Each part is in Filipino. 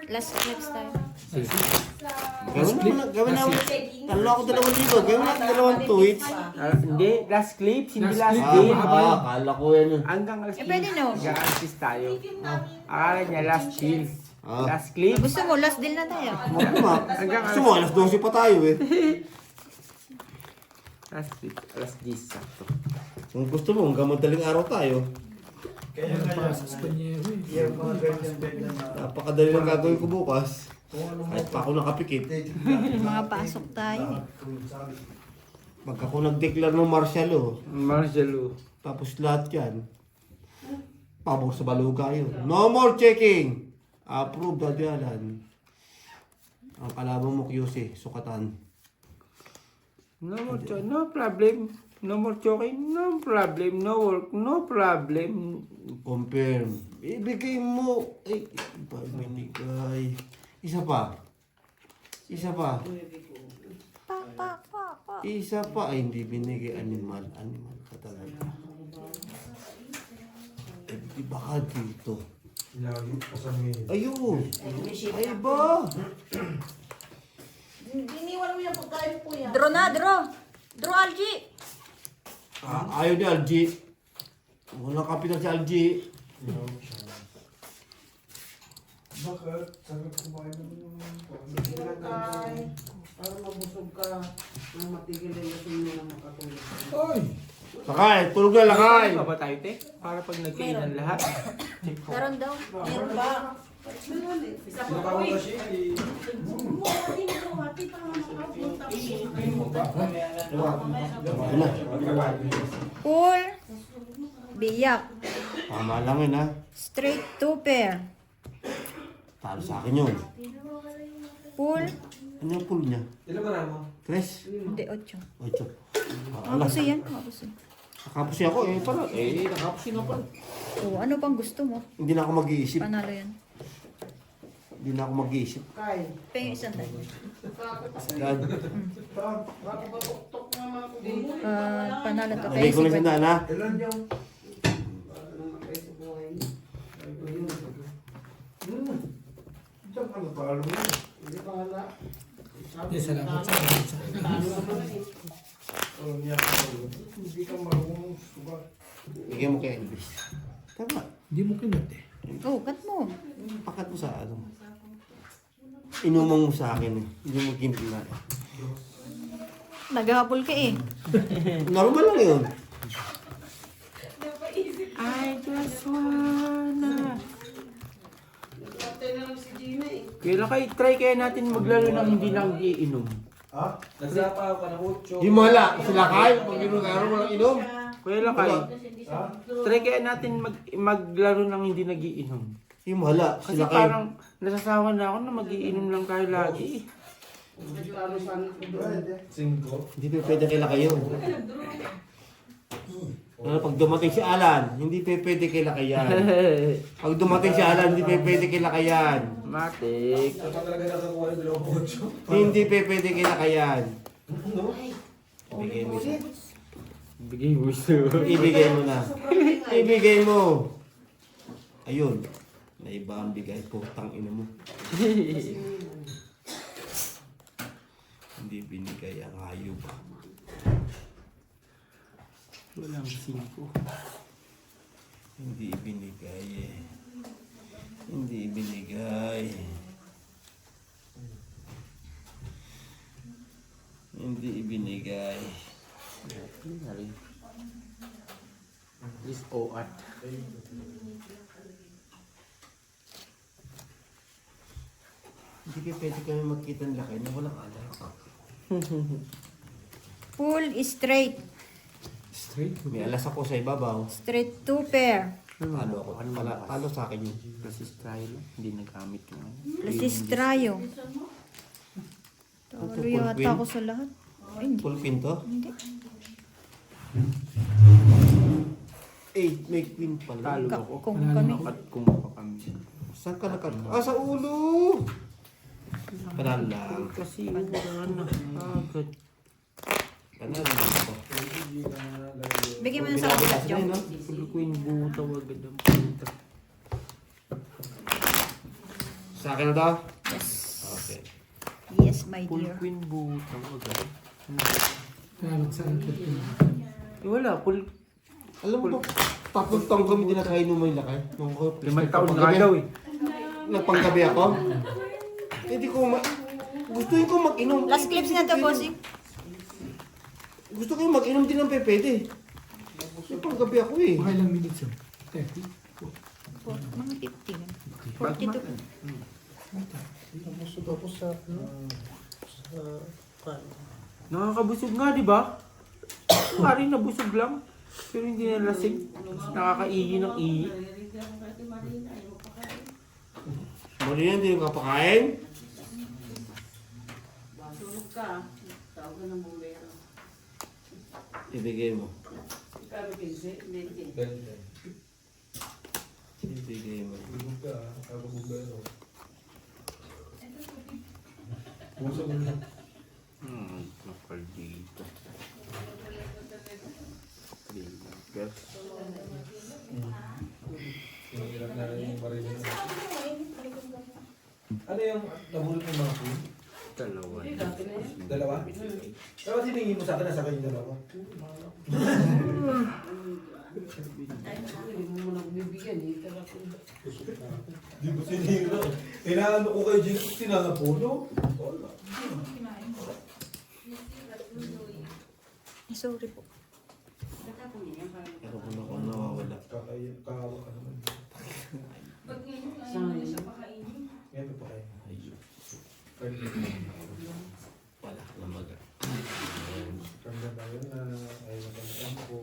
Last clips tayo. Gawin na ulit. Talo ako 2,000. Gawin na 2 tweets. Hindi, last clips, hindi Last last clip. game. Akala ko yan yun. Hanggang alas pwede no. Hanggang alas 10 tayo. Akala niya last deal. Ah. Last clip. Gusto mo, last deal na tayo. Gusto mo, alas 12 pa tayo eh. Last clip, alas 10 sakto. Kung gusto mo, hanggang madaling araw tayo. Kaya pasok sa Panyero eh. Napakadali lang gagawin ko bukas. Kahit pa ako nakapikit. Mga pasok tayo. Pag ako nag-declare ng martial law, Marcelo. tapos lahat yan, pabor sa baluga yun. No more checking! Approve, dadyalan. Ang kalaban mo, QC, sukatan. No more no problem. No more choking, no problem. No work, no problem. Confirm. Ibigay mo. Ay, binigay. Isa pa. Isa pa. Isa pa. Ay, hindi binigay. Animal. Animal ka talaga. Eh, di baka dito. Ayun. Ay, ba? Iniwan mo yung pagkain po yan. Draw na, draw. Draw, Algie. Ayaw ni Algie. Walang kapital si Algie. Bakit? Sabi ko kumain naman Pagkain. Para mabusog ka. Nang matigil yung lasing mo na makatulog. Oy! Lakay, tulog na lakay. Ano ba tayo, te? Para pag nagkainan lahat. Meron daw. Meron ba? Isa pa pa eh. Mura din ito. Hati pa naman makapunta. Full. Biyak. Tama lang yun ha. Straight 2 pair. Talo sa akin yun. Full. Ano yung pool niya? Ilan ba na mo? Hindi, 8. 3? 8. Makapusi yan, makapusi. Nakapusi ako eh. Parang nakapusi na pala. Oo, ano pang gusto mo? Hindi na ako mag-iisip. Panalo yan. Hindi na ako mag-iisip. Kain. Pengi isang tayo. Yan. Baka babuktok naman ako dito. Panalo to. Lagay ko na sa daan ha. Ilan yung? Diyan ka na pa, alam mo yun. Hindi pa wala. Salamat sa Oh, niya ako. Hindi ka marunong suba. Bigyan mo kay Elvis. Tama. Hindi mo kinat eh. Oh, cut mo. Pakat mo sa ano. Inumang mo sa akin eh. Hindi mo ginila. Naghahabol ka eh. Normal lang yun. I just wanna. Patay na lang si Gina eh. Kailan kayo, try kaya natin maglaro ng hindi nang iinom. Ha? Nagsapaw ka na 8. Di mala. Sila kayo. Pag inom araw walang inom. Kailan kayo, Ha? try kaya natin maglaro ng hindi nagiinom. Di mala. Kasi Sila kayo. parang nasasawa na ako na magiinom lang tayo lagi. Nagtalo sana ko doon. 5. Hindi pa pwede kila kayo. Ano, pag dumating si Alan, hindi pa pwede kila kayan. Pag dumating si Alan, hindi pa pwede kila kayan. Matik. Dapat talaga nakakuha yung 2. Hindi pa pwede kila kayan. Ibigay mo siya. Bigay mo siya. Ibigay mo na. Ibigay mo. Ayun. Naiba ang bigay. Putang ina mo. Hindi binigay ang hayop. Walang 5. Hindi ibinigay eh. Hindi ibinigay. Hindi ibinigay. Is OAT. Hindi pa pwede kami magkita ng laki na walang alak. Full straight. Straight. May alas ako sa ibabaw. Straight 2 pair. Talo ako. Talo sa akin yun. Kasi style, hindi nagamit ko ngayon. Lasistrayo. Talo full yata queen? ako sa lahat. Ay, hindi. Full pin to? Hindi. May queen pala. Talo ako. Kung kami. At kung pa kami. Saan ka nakat? Sa ulo! Panalo lang. Kasi wala na. Agad. Panalo lang ako. Bigyan mo na sa kapatid, Jom. Full queen buta, agad ang punta. Sa akin na daw? Yes. Okay. Yes, my Full dear. queen butang agad. Kaya saan ko ito. Wala, full Alam mo ba, tatlong taong kami dinakainom mo yung lakay. 5 taon nga daw eh. Nagpanggabi ako. Hindi ko gusto ko mag-inom. Last clips na to, bossing. Gusto ko mag-inom din ng pepede. Nagpanggabi ako eh. Mga ilang minutes yun? 30? Mga 50. 42. Tapos sa Nakakabusog nga, di ba? Pari nabusog lang. Pero hindi na lasing. Nakakaihi ng ihi. Mali yan, hindi ko kapakain. Tulog ka. Tawag ka ng bumbero. Ibigay mo. Ikaw, 15, 20. Ibigay mo. Tulog ka, ako bumbero. Puso mo na. Nakal dito. Guys. Hirap na rin yung marinig. Ano yung nabulot ng mga queen? Dalawa. Dalawa? Dapat hiningin mo sa akin, nasa kayo dalawa. Hindi mo muna bibigyan eh. Di ba sinira? Inaano ko kay Jesus, tinangapuno? Wala. Sorry po. Pero kung ako nawawala. Kakawa ka naman. Ito pa kayo. Wala na maga. Kanda tayo na ay matandaan ko.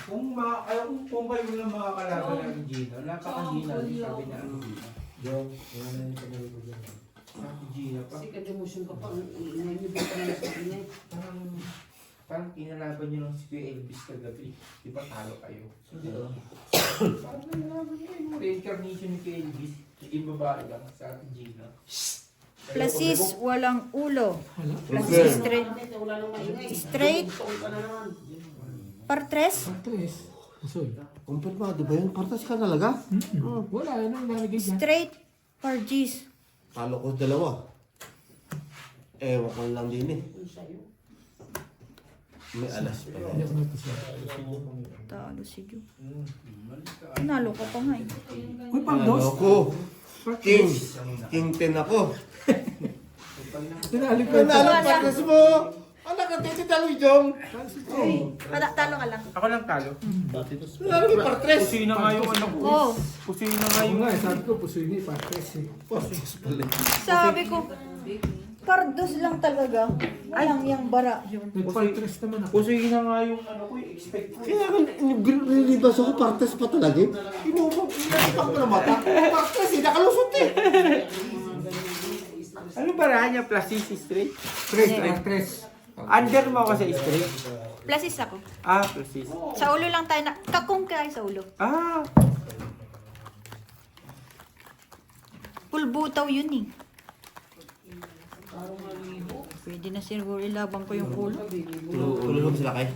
Kung kayo lang mga kalaban ng Gina, napaka-Gina din sabi na ang Gina. Yung, yan na yung kamay ko dyan. Gina pa. Kasi ka-demotion ka pa. Ingay niyo ba ka na sa ingay? Parang kinalaban niyo lang si Kuya Elvis kagabi. Di ba talo kayo? Parang kinalaban niyo yung reincarnation ni Kuya Elvis. Yung babae lang sa ating Gina. Plasis, walang ulo. Wala. Plasis, straight. Wala nang maingay. Straight. Tuon ka na naman. Partres. Partres. Usoy. Kumpirmado ba yun? Partas ka talaga? Wala, yun ang nalagay dyan. Straight. Pargis. Talo ko dalawa. Ewan ko lang din eh. Yung sa'yo. May alas pa. Hindi ako nagpasya. Talo si Ju. Tinalo ka pa nga eh. Uy, pang-dos. Talo ko. King. King 10 ako. Tinali pa Nanalo partas mo. Anak ka, talo yung. Talo ka lang. Ako lang talo. Nanalo yung partres. Pusoy na nga yung ano ko. Oh, Pusoy na nga Ayun yung nga, sabi ko, pusoy ni Partres eh. Partres pala. sabi ko, pardos lang talaga. Walang yung bara yun. Nag-Partres naman ako. Pusoy na nga yung ano ko, expect ko. Kaya nga, nilibas ako, partas pa talaga eh. Inupang ko na mata. Partas eh, nakalusot eh. Ano ba niya? Plasis straight? Partres. Under mo ako sa straight. Plasis ako. Ah, plasis. Sa ulo lang tayo na, kakong kaya sa ulo. Ah, Pulbutaw yun eh. Pwede na siguro ilabang ko yung ulo. Tulog sila kay.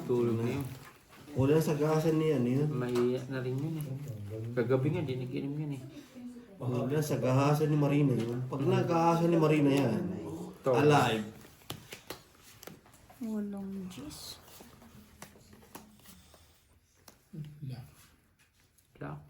tulog na yun. Wala sa gahasan niya, yun. Mahiya na rin yun eh. Kagabi nga, dinig-inom yun eh. Wala sa gahasan ni Marina yun. Pag nagahasan ni Marina yan, To. alive. Walang G's. Lang. Lang.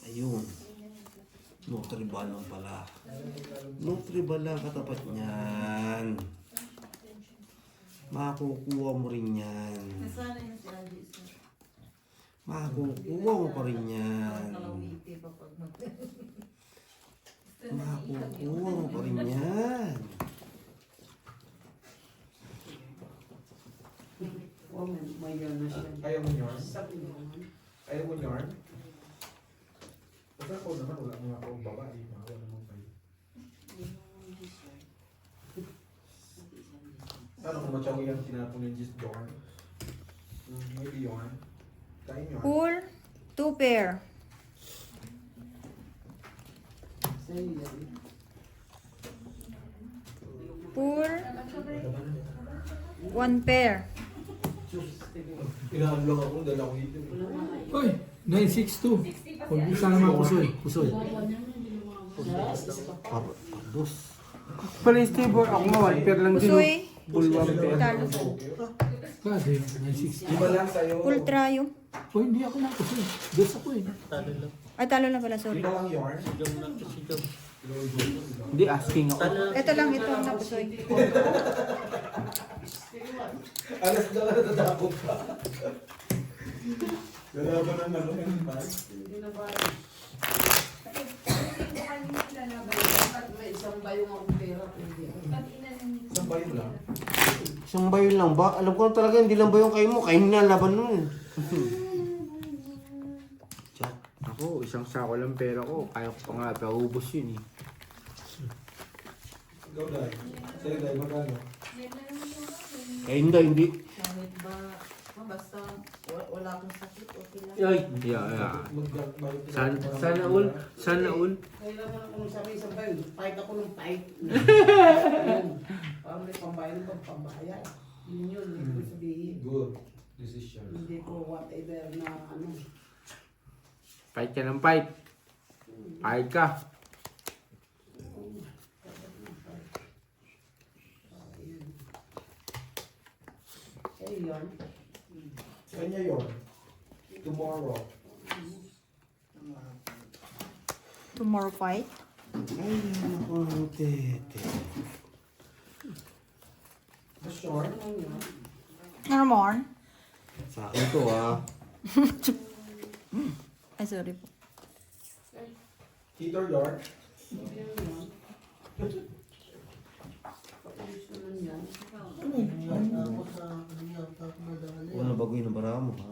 Ayun. Nutribal lang pala. Nutribal lang katapat niyan. Makukuha mo rin yan. Makukuha mo pa rin yan. Makukuha mo pa rin yan. Oh, may yarn na siya. Ayaw mo yarn? Ayaw mo yarn? Basta ako naman, wala mga akong babae. Wala naman kayo. Ano kung matyaw yung tinapon yung just yarn? Maybe yarn. Time yarn. Pull, 2 pair. Sa'yo yan. For 1 pair. Inaano lang ako, dala ko dito. Uy, 962. Kung isa naman pusoy. Pusoy. Pardos. Pala stable ako nga, 1 pair lang din. Pusoy. Full 1 pair. Talo. Kasi 962. Iba lang sa'yo. Full trayo. Uy, hindi ako na pusoy. Dos ako eh. Ay, talo lang pala, sorry. Iba lang yarn. Hindi, asking ako. Ito lang, ito na pusoy. Alas na ka natatakot ka. Wala ba nang ano yung bag? Isang bayong akong pera. Isang bayo lang. Isang bayo lang ba? Alam ko na talaga hindi lang bayo kayo mo. Kayo na laban nun. Check. Ako, isang sako lang pera ko. Kaya ko pa nga paubos yun eh. Ikaw dahil. Sa'yo dahil magkano? Kayo hindi. Kahit ba, basta wala akong sakit, okay lang. Ay! Yeah. Sana all. Sana all. Kailangan ako nung sabi isang bayo, fight ako ng fight. Parang may pambayad ng pambayad. Yun yun, ibig sabihin. Good decision. Hindi ko whatever na ano. Fight ka ng fight. Fight ka. Eh yun. Kanya yun. Tomorrow. Tomorrow fight. Ay, naku, tete. Mas short. Ano more? Sa akin to ah. Ay, sorry po. Heater yarn. Una baguhin ang bara mo ha.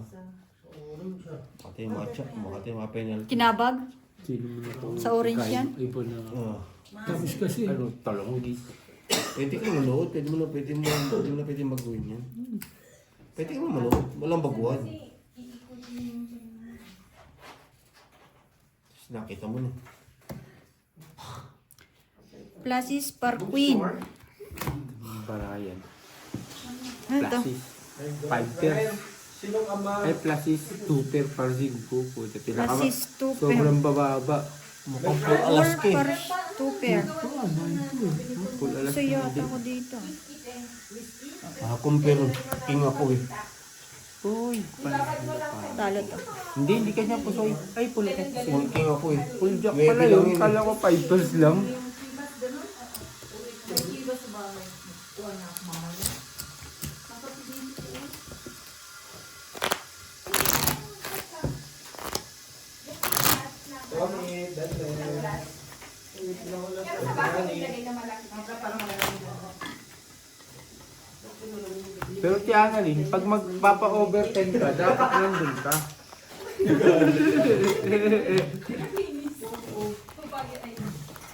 Makati yung matcha. Makati yung mga penalty. Kinabag? Sino mo na ito? Sa orange yan? Iba na. Ah. Tapos kasi. Ano, talonggis. Pwede ka manood. Pwede mo na pwede baguhin yan. Pwede ka manood. Walang baguhan. Tapos nakita mo na. Plasis par queen. Barayan. Ano to? Plasis. 5 pair. Sinong ama? Ay, plasis 2 pair par zingko. Puta, pinakama. Plasis 2 pair. Sobrang bababa. Mukhang po 4 alas ka par eh. 2 pair. Full alas So na yata din. ako dito. Compare king ako eh. Uy, Talo to. hindi kanya pusoy. Ay, full ka. Full king ako eh. Full jack Maybe pala lang yun. yun eh. Kala ko 5 pairs lang. Tommy, Dante. Pero tiyaga rin, pag magpapa-overtime ka, dapat nandun ka.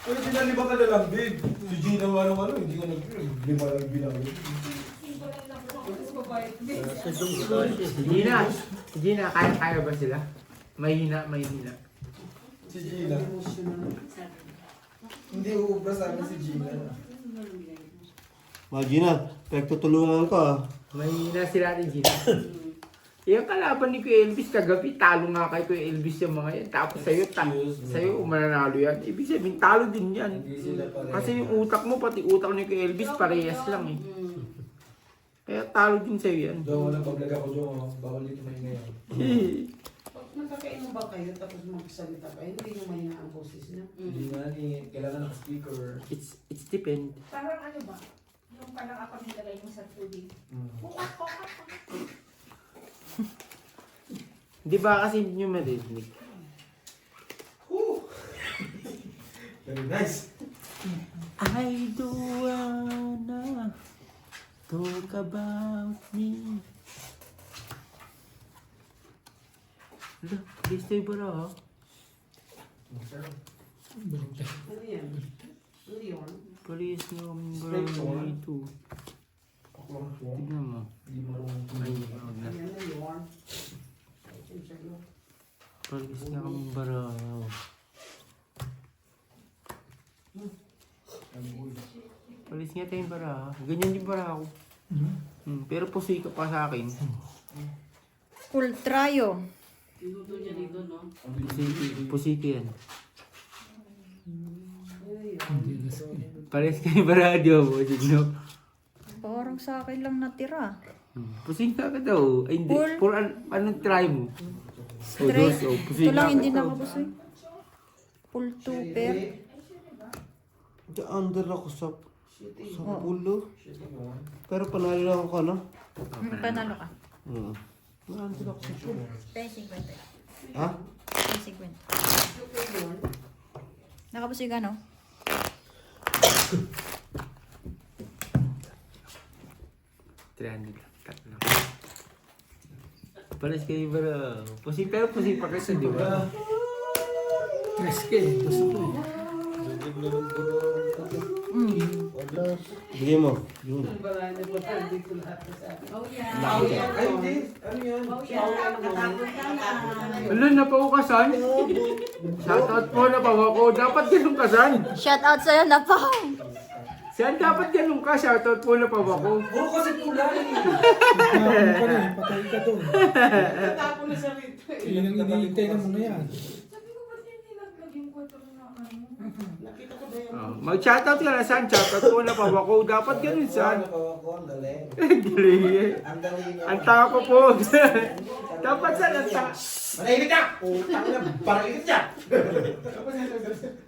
Uy, dinalima ka na lang, babe. Si Gina ano, hindi ka nag-lima lang bilang. Gina, kaya ba sila? Mahina. Si Gina. Hindi uubra sa amin si Gina. Imagine na, pinagtutulungan ka ah. Mahina sila ni Gina. Yung kalaban ni Kuya Elvis kagabi, talo nga kay Kuya Elvis yung mga yan. Tapos sa'yo mananalo yan. Ibig sabihin, talo din yan. Hindi sila pare. Kasi yung utak mo, pati utak ni Kuya Elvis, parehas lang eh. Kaya talo din sa'yo yan. Diyo, walang pag-vlog ako, Diyo. Bawal dito may ngayon. Pag nagkakainom ba kayo tapos magsalita kayo, hindi nyo mahina ang boses niya? Hindi na ni, kailangan naka-speaker. It's depend. Parang ano ba? Yung parang ako nilagay mo sa tubig. Di ba kasi hindi nyo marinig? Very nice. I don't wanna talk about me. Hala, please tayo ba ha? Ano yan? Ano yun? Please number Straightforward. 2. Tignan mo. Hindi marunong Ay, tumingin. wag na. Ano yun? Ay, sa'yo. Please number Palis nga tayong baraha. Ganyan yung baraha ko. Pero pusi ka pa sa akin. Ultrayo. Pusiki yan. Hindi alas ko eh. Palis kayo baraha, di ba, bossing, no? Parang sa akin lang natira. Pusing ka daw. Ay, hindi. Full. For anong try mo? Straight. Pusing Ito lang ka hindi daw. nakabusoy. Full tuper. Under ako sa pulo. Pero panalo lang ako, no? Panalo ka. Under ako sa pulo. 10.50. Ha? 10.50. Nakabusoy ka, no? $300. Palis kayo baraha. Pusing, pero pusing pa kasi, di ba? 3K. Gusto ko eh. Bigyan mo. Yun. Ay, hindi. Ano yan? Ano, napaukasan? Shoutout po na ako. Dapat ganun kasan. Shout out sa'yo na pa. Saan dapat ganun ka? Shoutout po na ako. Puro kasi kulay. Ano ka rin, patay ka doon. Tatapon na sa rito. Yun ang iniintay ng mga yan. Sabi ko, ba't hindi nilaglag yung 4 na ano? Nakita ko ba yan? Mag-shoutout ka na saan? Shoutout po na ako. Dapat ganun saan. Ang galing. Galing eh. Ang galing. Ang taka ko po. Dapat saan ang taka? Manahimik ka! Utang na, paraligid ka!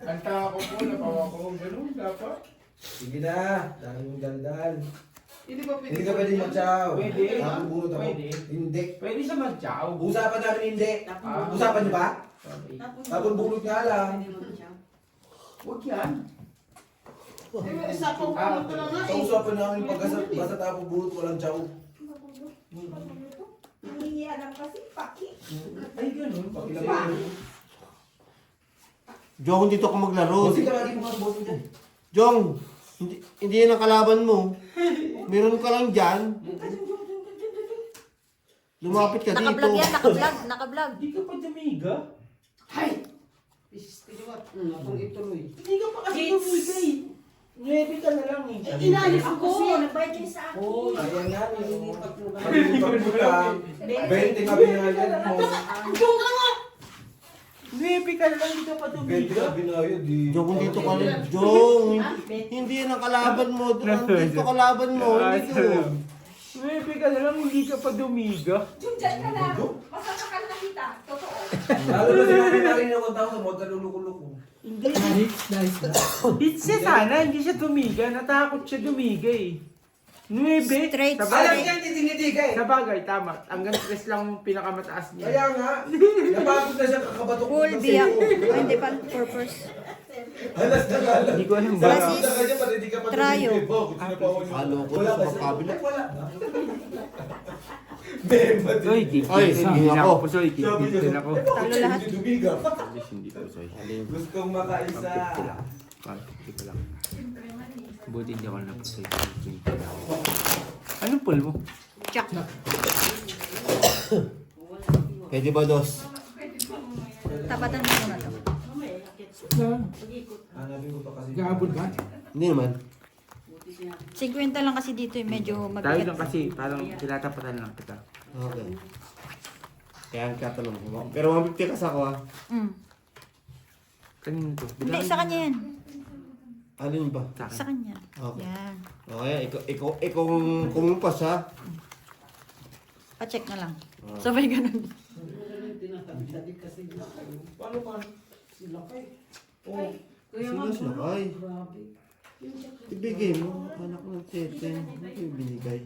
Ang taka ko po na ako. Ganun dapat. Sige na, dahil mong daldal. Hindi ba pwede? Hindi ka pwede mag-chow. Pwede. Tapos bunot ako. Pwede. Hindi. Pwede siya mag-chow. Usapan namin hindi. Usapan niyo ba? Tapos bunot nga lang. Huwag yan. Isa pang pumunta na nga Sa eh. usapan namin basta tapos bunot walang chow. Nangihiya lang kasi, paki. Ay, ganun. Jong, dito ako maglaro. Bossing ka lagi mga bossing dyan. Jong, hindi yan ang kalaban mo. Meron ka lang dyan. Lumapit ka dito. Nakablog yan, nakablog, nakablog. Hindi ka pa dumiga. Akong ituloy. Hindi ka pa kasi dumigay. 9 ka na lang eh. Inalis ko. Nagbayad kayo sa akin. Ayan nga, malilipat mo lang. 20 nga binayad mo. Yung ka nga! 9 ka na lang, hindi ka pa 20 dumiga. nga binayad eh. Jong, dito ka lang. Jong, hindi yan ang kalaban mo. Dito kalaban mo. Hindi ko. 9 ka na lang, hindi ka pa dumiga. Yung dyan ka lang. Masasakal na kita. Totoo. Lalo na sinabi na rin ng 1,000, huwag ka luluko-luko. Hindi. Nice na. Hits siya sana, hindi siya dumiga. Natakot siya dumiga eh. 9. Straight, Sa Alam bagay, niya, titingitig eh. sa bagay, tama. Hanggang 3 lang yung pinakamataas niya. Kaya nga, napagod na siya kakabatok. Full biyak. Ay, hindi pa. Purpose. Halas na gala. Hindi ko alam ba. Plus Napagod na kanya, pati di ka pa Trayo. tumigil. Bakit sinapawan niyo? Halo ko Wala sa ba magkabila. Wala na. Bema din. Oy, Ay, hindi hindi na ako. ako pusoy. Sabi Hindi niya, na ako. Talo lahat. Hindi dumiga. Hindi pusoy. Gustong makaisa. 150 lang. Buti hindi ako napusoy. Anong pull mo? Check. Pwede ba, dos? Tapatan mo muna to. Hanapin ko pa kasi. Gaabot ba? Hindi naman. 50 lang kasi dito eh. Medyo Tayo mabigat. lang kasi, parang tinatapatan lang kita. Okay. Kaya ang katanong ko. Pero 150 ka sa ako, ha? Kanino to? Hindi, sa kanya yan. Alin ba? Sa akin. Sa kanya. Okay. Yan. Okay, ikaw kumumpas, ha? Pa-check na lang. Sabay ganun. Paano man? Sila kay. Oh. Sino sila? Ay. Ibigay mo. Anak ng tete. Ano yung binigay?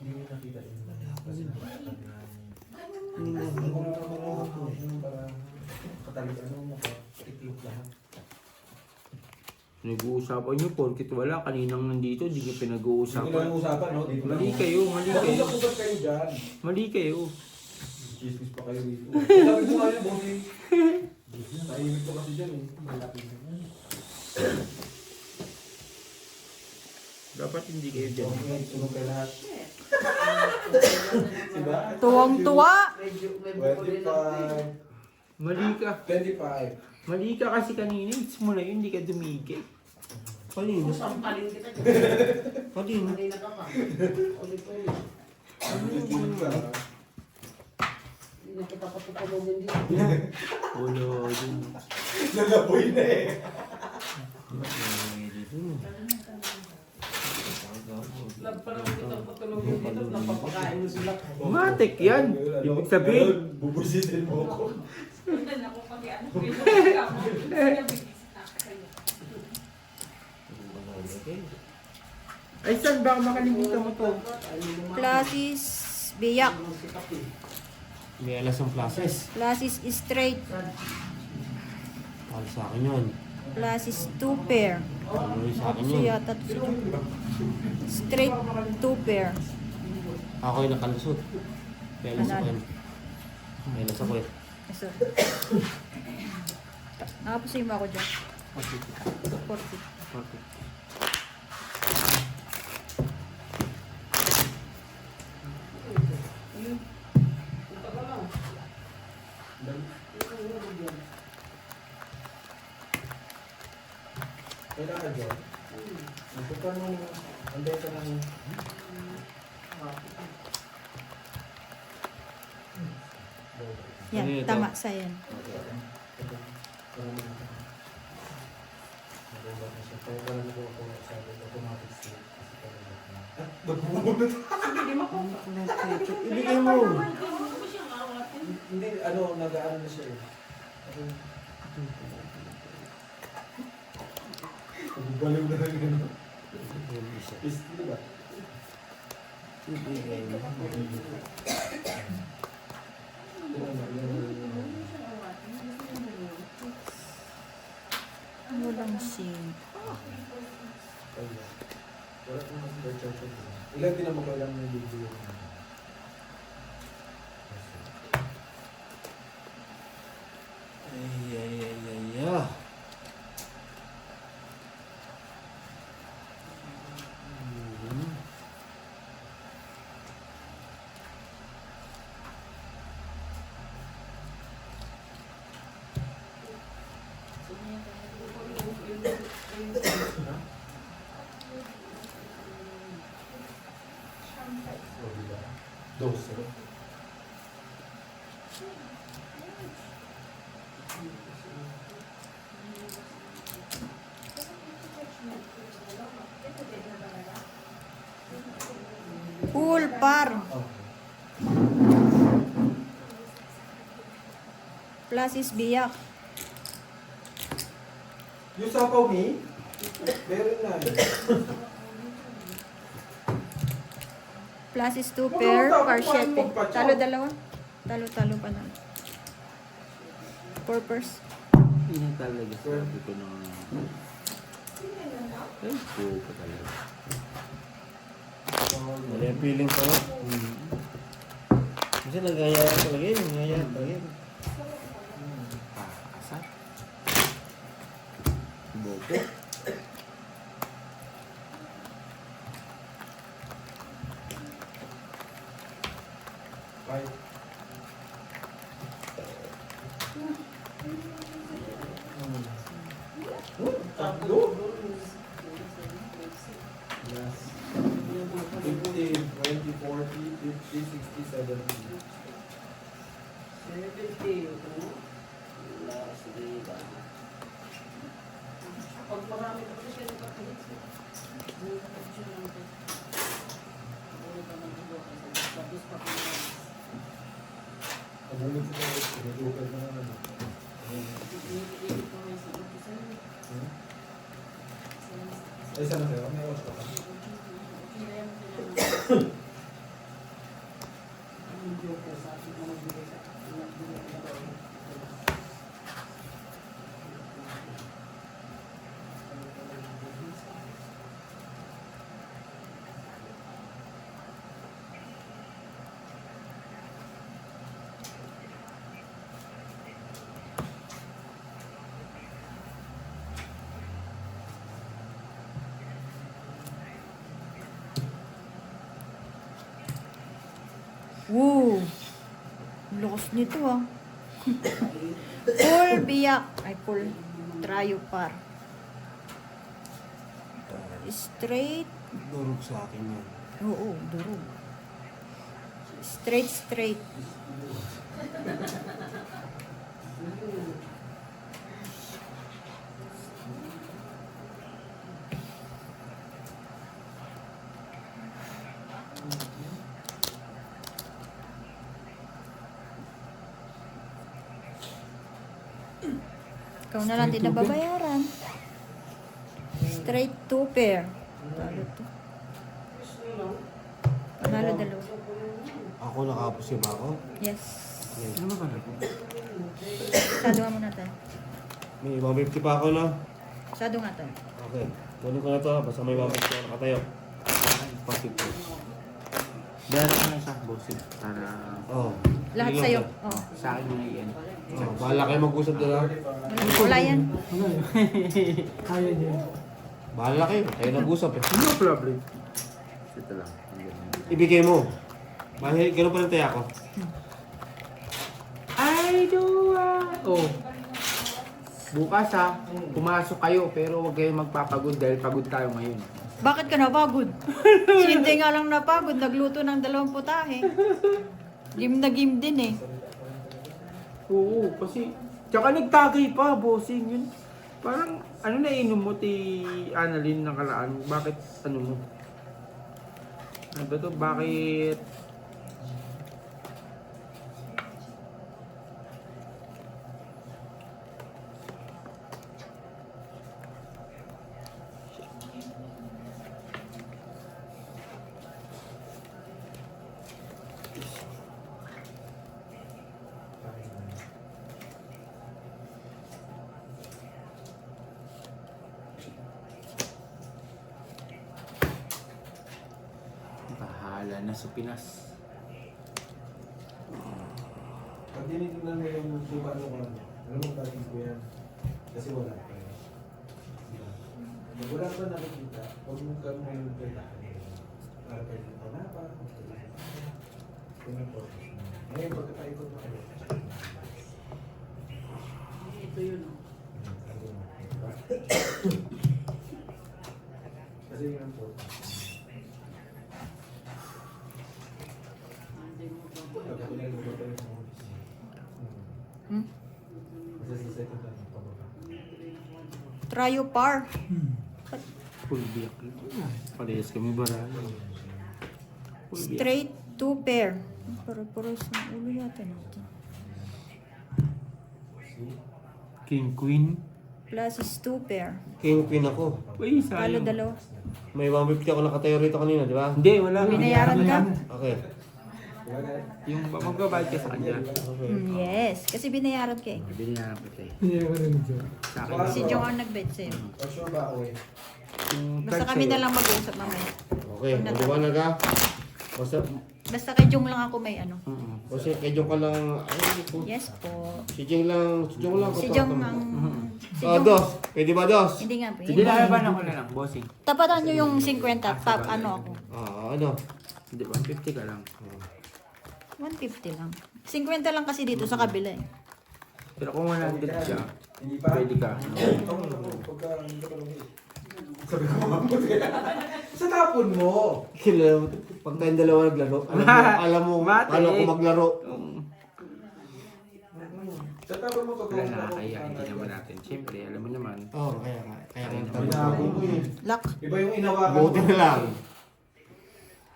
Hindi mo nakita yun. Hindi na. Katalian mo ka. Itlog lahat. Nag-uusapan nyo, porkit wala. Kaninang nandito, hindi nyo Hindi ko pinag-uusapan. lang usapan, no? Dito lang. Mali kayo, mali kayo. Mag-usap kayo dyan. Mali kayo. Chismis pa kayo dito. Sabi ko nga yun, bossing. Naimik ko kasi dyan eh. Malaki na yan. Dapat hindi kayo dyan. Okay, sunog kayo lahat. Diba? Tuwang-tuwa. 25. Mali ka. 25. Mali ka kasi kanina. Hits mo na yun, hindi ka dumigil. Kanino? Sampalin kita. Kanino? Kanina ka pa. Ulit-ulit. Kikinig ka. Hindi na kita patutulogin dito. Ulo, dun. Nalaboy na eh. Lab pa naman kita patulogin dito. Napapakain mo sila. Matik yan. Ibig sabihin. Bubusitin mo ako. Sundan ako pag ano. Pinag-uwi ako. Pinag-uwi na ako sa'yo. Ay, saan ba makalimutan mo to? Plasis biyak. May alas ang plases. Plasis straight. Para sa akin yun. Plasis 2 pair. Ano yung sa akin Kasi yun? yata to siya. Straight 2 pair. Ako yung nakalusot. May alas ako yun. May alas ako yun. So, nakapusin mo ako dyan. 40. Punta ka lang. Kailan ka dyan? Ito pa nung... Anday ka lang. Yan, Ano yun tama to? sa yan. Ibigay mo. Hindi, ano, nag-ano na siya eh. Baliw na lang yun. Is, di ba? Ibigay mo. Walang sin. Wala kang mag-charge. Ilan din naman kailangan ng video. Ay, ay, ay, ay, ay. Dos. Full par. Plasis biyak. Yung sapaw ni? Meron na eh. Plasis 2 pair, par 7. Talo dalawa. Talo pa na. 4 pairs. Hindi talaga sabi ko na... Ay, po ka talaga. Wala yung feeling ko. Kasi nagaya talaga yun. Nagaya talaga yun. Asat. Bobo. Bye. Tatlo? Yes. 15, 20, 40, 50, 60, 70. 70. Wala, sige ba? Pag marami ka kasi siya nagpapalit siya. Hindi ka kasi siya lang ito. Wala ka nang iba kasi tapos pa kung Pag-ulit ko tayo, pinagukad na naman. Iilit ko may sagot ko sa'yo. Ay, sana kayo? May oras pa ka? Kaya mo kailangan. Ang joke ko sa akin na magbigay sa akin. Nagbigay ko ba? Woo! Lakas nito ah. Full biyak. Ay, full trayo par. Straight. Durog sa akin yan. Oo, durog. Straight. Ikaw na lang din nababayaran. Straight 2 pair. Talo to. Panalo dalawa. Ako nakaposiba ako. Yes. Yes. Ano ba na? Sado nga muna tayo. May 150 pa ako na. Sado nga tayo. Okay. Kunin ko na to. Basta may 150 ako nakatayo. Positive. Dahil na siya, bossing. Para Oh. Lahat Sige sa'yo. lang. Oh. sa akin na yan. Oh, bahala kayo mag-usap doon ha. Wala yan. Wala yun. Kaya niya. Bahala kayo. Kayo nag-usap eh. No problem. Ito lang. Ibigay mo. Mahal, ganun pa rin tayo ako. I do Oh. Bukas ha, pumasok kayo pero huwag kayong magpapagod dahil pagod tayo ngayon. Bakit ka napagod? Si Hindi nga lang napagod. Nagluto ng 2 putahe. Game na game din eh. Oo, kasi tsaka nagtagay pa, bossing yun. Parang ano na inom mo ti Annalyn ng kalaan? Bakit ano mo? Ano ba to? Bakit bahala na sa Pinas? Pag tinitignan mo yung suba ng ano, alam mo talagang ko yan. Kasi wala pa yun. Pag wala pa nakikita, huwag mo ka ngayon kailangan. Para pwede ito na pa. Ganun po. Ngayon, pagkakaikot mo kayo. Ito yun. Oh. Kasi yun po. Hindi mo pa. Pagkatuloy mo ba tayo sa office? Hmm? Kasi sa second time, pababa. Trayo par. Full biyak lang. Parehas kami barala. Full biyak. Straight 2 pair. Pare-pares ng ulo yata natin. King Queen. Plus is 2 pair. King Queen ako. Uy, Talo sayang. dalawa. May 150 ako nakatayo rito kanina, di ba? Hindi, wala. Binayaran ka? Okay. Yung magbabayad ka sa kanya. Okay. Yes. Kasi binayaran ka eh. Binayaran ko tayo. Hindi ako rin dyan. Sa akin. Si Jong ang nag-bet sa'yo. Sure ba ako eh? Yung Basta card kami sa'yo. na lang mag-uusap mamaya. Okay. Maliwanag ha. Basta, Basta kay Jong lang ako may ano. kasi kay Jong ka lang, ay, hindi po. Yes po. Si Jing lang, si Jong lang. Si Jong ang... Si Ah, Jong. dos. Pwede ba dos? Hindi nga po. Sige, lalaban ako na lang, bossing. Tapatan nyo yung 50. Tap, ano ako. Ah, ano? Hindi ba? 50 ka lang. 150 lang. 50 lang kasi dito sa kabila eh. Pero kung 100 siya, Hindi pa? pwede ka. Pagka hindi ka palungi. Sabi ko sa tapon mo! Kailan, pag tayong dalawa naglaro, alam mo, Mate. paano ako maglaro. Sa tapon mo pag Wala nakakaya, hindi naman natin. Siyempre, alam mo naman. Oo, kaya nga. Kaya nga. Binago mo eh. Lock. Iba yung inawakan Buti na lang.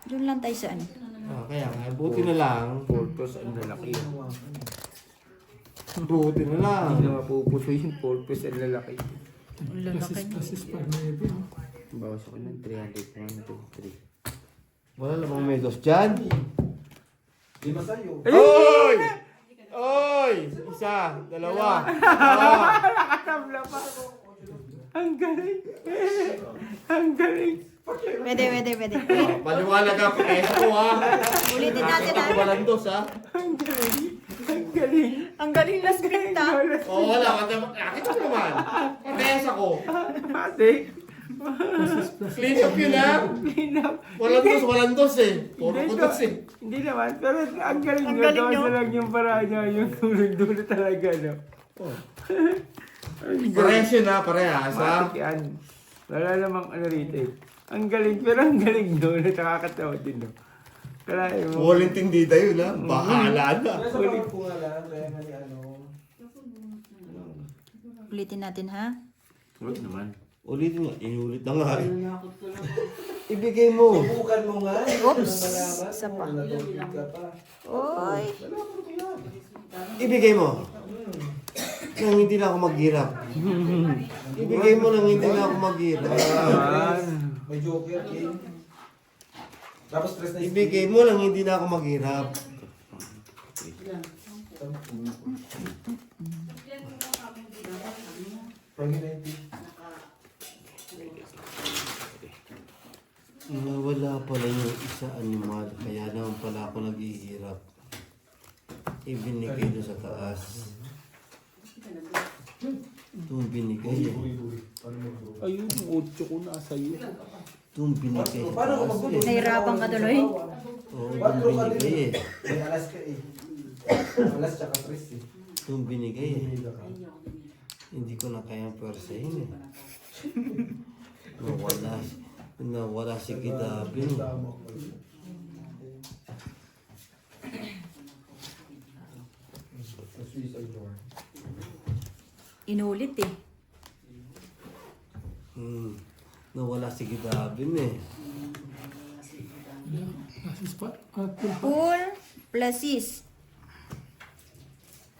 Doon lang tayo sa ano. Ah, kaya nga, buti na lang. Purpose, ang lalaki yun. Buti na lang. Hindi na mapupuso yung purpose, ang lalaki. Ang lalaki niya. Pasis pa maybe. Bawas ako ng 300, 1, 2, 3. Wala namang medos dyan. Lima sa'yo. Oy! Oy! Isa, dalawa. Nakatabla pa. Ang galing. Ang galing. Pwede. Ah, paliwanag ka, pesa ko ha. Ulitin natin Ako ah. walang dos ha. Ang galing. Ang galing. Ang galing na script ah. Oo, wala. Nakita ko naman. Pesa ko. Ate. Clean up yun ha. Walang dos eh. Puro ko dos eh. Hindi naman, pero ang galing Ang nyo. galing Gawa nyo. sa lang yung paraan niya, yung dulo talaga, no? Parehas yun ha, parehas ha. Matik yan. Wala namang ano rito eh. Ang galing, pero ang galing doon. Nakakatawa din no. Kalahin mo. Walang tindida yun ha. Bahala na. Nasa pangit po nga lang, kaya nga ni ano. Ulitin natin ha. Huwag naman. Ulitin nga, inulit na nga eh. Nanakot ko lang. Ibigay mo. Subukan mo nga. Oops. Malaman Isa mo, pa. natutulog ka pa. Oy. Wala ko yan. Ibigay mo. Nang hindi na ako maghirap. Ibigay mo nang hindi na ako maghirap. May joker, King. Tapos stress na Ibigay mo nang hindi na ako maghirap. Pagi 90. Wala pala yung isa animal, kaya naman pala ako naghihirap. Ibinigay doon sa taas. Itong binigay eh. Ayun, 8 ko nasa iyo. Itong binigay sa Paano ko taas magbubuti? eh. Nahirapan ka tuloy. Oo, itong binigay eh. May alas ka eh. Alas tsaka tres eh. Itong binigay eh. Hinila ka. Hindi ko na kayang pwersahin eh. Nawala si Kidabin. Suicide door. Inulit eh. Nawala si Kidabin eh. Asis pa. Full pa. Full plus sis.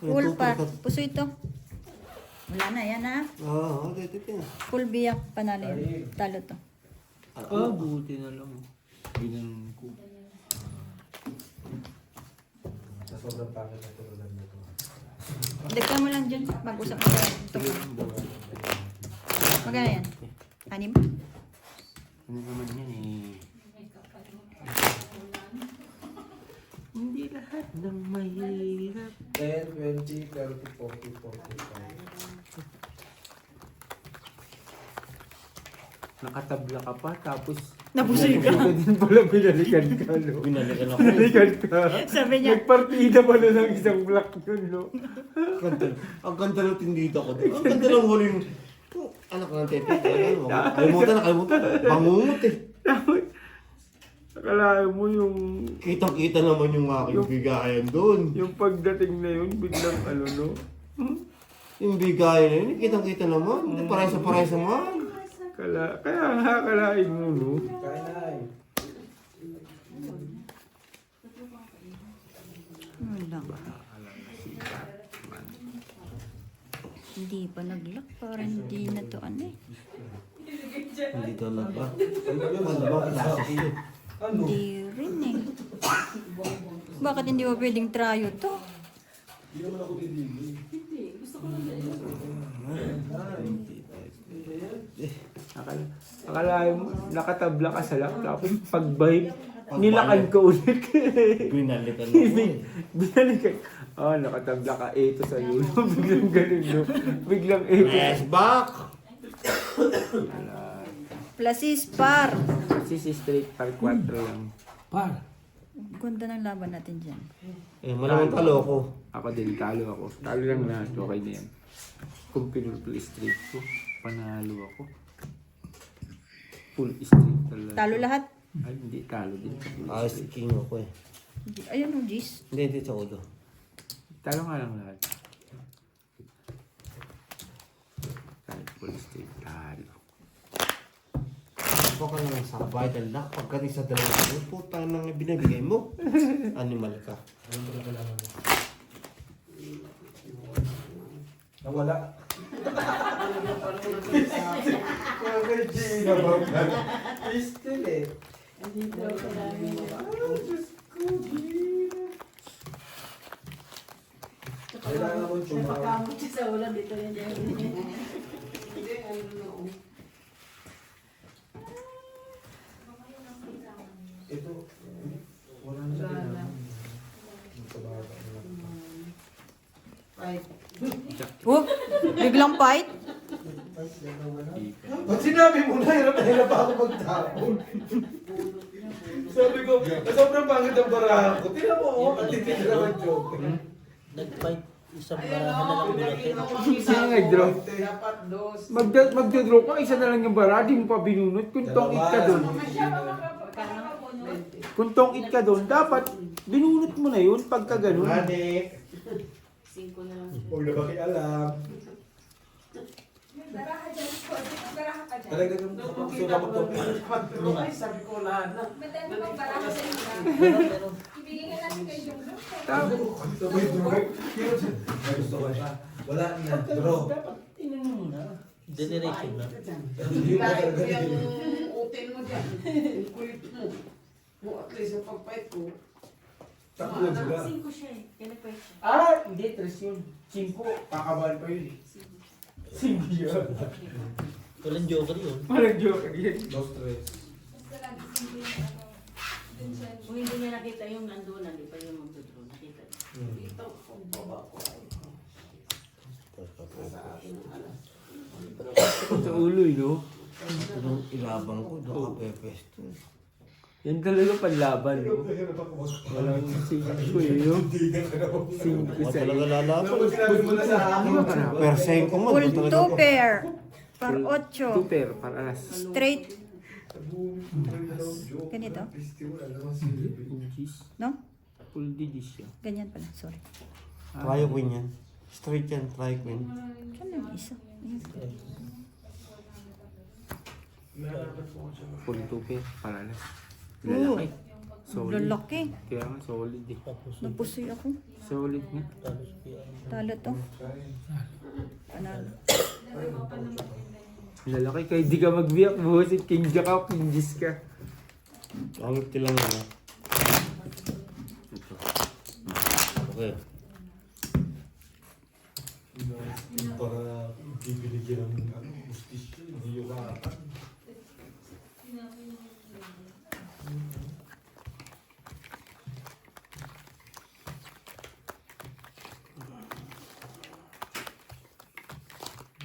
Full pa. Puso ito. Wala na, yan ha. Oo, dito yan. Full biyak, panalo yun. Talo to. Ah, buti na lang. Ginanon ko. Sa sobrang pangit na tulad na ito. Dagdag mo lang dyan. Mag-usap mo tayo. Ito. Magkano yan? 6? Ano naman yan eh. Hindi lahat ng mahirap. 10, 20, 30, 40, 45. Nakatabla ka pa, tapos Nabusoy ka. Ikaw din pala binalikan ka, no? Binalikan ako. Binalikan ka. Sabi niya, Nagpartida pala ng isang block yun, no? Ang ganda ng tindita ko. Ang ganda ng huling... Anak ng tete. Kalimutan. Bangungot eh. Akalain mo yung Kitang-kita naman yung aking bigayan doon. pagdating na yun, biglang ano, no? Yung bigayan na yun, kitang-kita naman. Parehas naman. Kaya nga, akalain mo, no? Kain na eh. wala. Hindi pa nag-lock. Parang hindi na to ano eh. Hindi talaga. Ano ba klase yun? Ano? Hindi rin eh. Bakit hindi mo pwedeng tryo to? Hindi naman ako titigil. Akalain mo, nakatabla ka sa lock, tapos pagbahid, nilakan ka ulit. Binalikan ako eh. Binalikan. Nakatabla ka, ito sa'yo. Biglang ganun, no? Biglang ito. Press back! Plus sis par. Kasi si straight par 4 lang. Par. Ganda ng laban natin dyan. Eh, malamang talo ko. Ako din, talo ako. Talo lang lahat, okay na yan. Kung pinul-full straight ko, panalo ako. Full straight talaga. Talo lahat. Ay, hindi, talo din. Ayos king ako eh. Ayun o, Gis. Hindi sa ulo. Talo nga lang lahat. Kahit full straight, talo. Ako ka naman sa vital lock. Pagkating sa dalawa ko, putang nang binibigay mo. Animal ka. Ano ba kailangan mo? Nawala. Still eh. Kailangan mo tumawa. Pagkamot siya sa ulan dito yan. Hindi, ano no. Ito, wala na siya. Wala. Sa baba na lang. Right. Oh, biglang fight. Pag sinabi mo na, hirap na hirap ako magtapon. Sabi ko, sobrang pangit ang barahan ko. Tingnan mo, ang titira ng joke. Nag-fight. Isang barahan na lang binatin. Sino nag-draw? Dapat dos. Magda-draw ka, isa na lang yung bara, di mo pa binunot. Kung tong-it ka doon. Kung tong-it ka doon, dapat binunot mo na yun pagka ganun. Manik. 5 na lang. Huwag na alam. May baraha dyan. May baraha ka dyan. Talaga nung suka mo to. Ay, sabi ko lahat na. Madami pang baraha sa inyo. Meron. Ibigay ka natin kay Jong. Sabay draw. May gusto ko siya. Wala na. Draw. Dapat tinanong mo na. Generation na. Yung talaga utin mo dyan. Yung kulit mo. O at least sa pagpait ko. takbo sila. 5 siya eh. Kaya nagpahit siya. Ah, hindi, 3 yun. 5, kakabahan pa yun eh. 5 yun. Walang joker yun. Parang joke yun. Dos, tres. Basta lagi simple yung ano. Dun siya. Kung hindi niya nakita yung nandun, hindi pa yung magdodro. Nakita niya. Dito, kung baba ko ay. Sa akin ang alam. Sa ulo eh, no? Yung ilabang ko, doon ka pepesto. Yan talaga panlaban, no? Walang 5 eh, no? 5 Huwag sa talaga iyo. lalaban. Ano sinabi mo na sa akin? Perseng ko mo, Full doon 2 talaga. pair. Par 8. 2 pair, para alas. Straight. Ganito? Inches. No? Full digits siya. Ganyan pala. Sorry. Try queen yan. Straight yan, try queen. Saan yung isa? Ayan. Full 2 pair, para alas. Oo. Lalaki. Solid. Lalaki. Kaya nga, solid eh. Tapos Napusoy ako. Solid nga. talos kaya. Talo to. Panalo. Lalaki, kaya di ka magbiyak, buhasit. King Jack ka, King Jis ka. Angit lang na. Okay. Para bibigyan ng justisya, hindi yung kakakan.